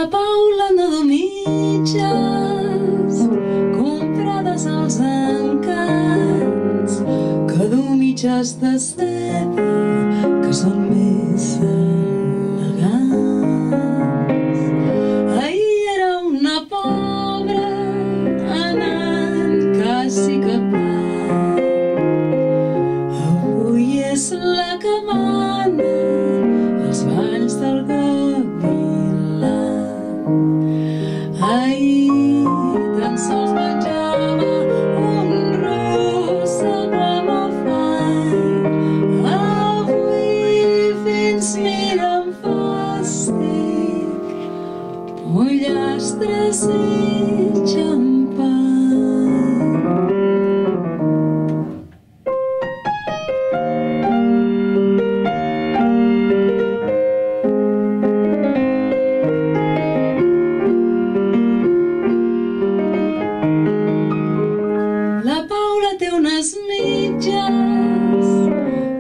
La Paula no du mitges comprades als encants, que du mitges de seda que són més elegants. Ahir era una pobra anant quasi capant, avui és la que mana als balls del Gavilan. Ahir tan sols menjava un rossegó amb afany, avui fins mira amb fàstic pollastres i xampany. La Paula té unes mitges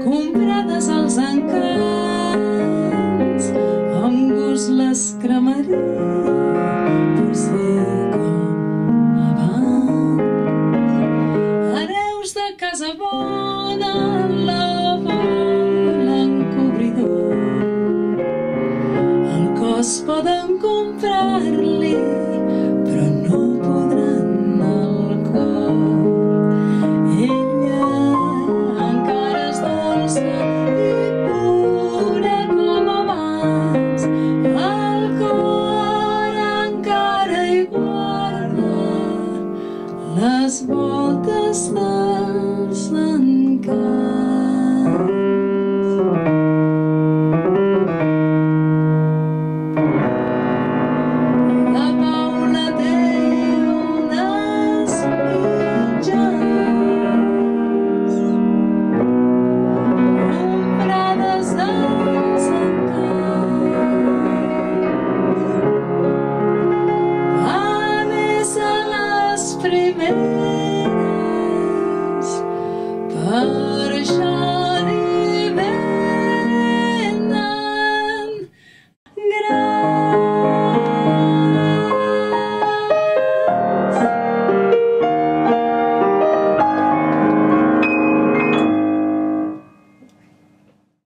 comprades als encants, amb gust les cremaria per ser com abans. Hereus de casa bona la volen cobridor, el cos poden comprar-li però no podran el cor. Ella encara és dolça i pura com abans, el cor encara hi guarda les voltes dels encants.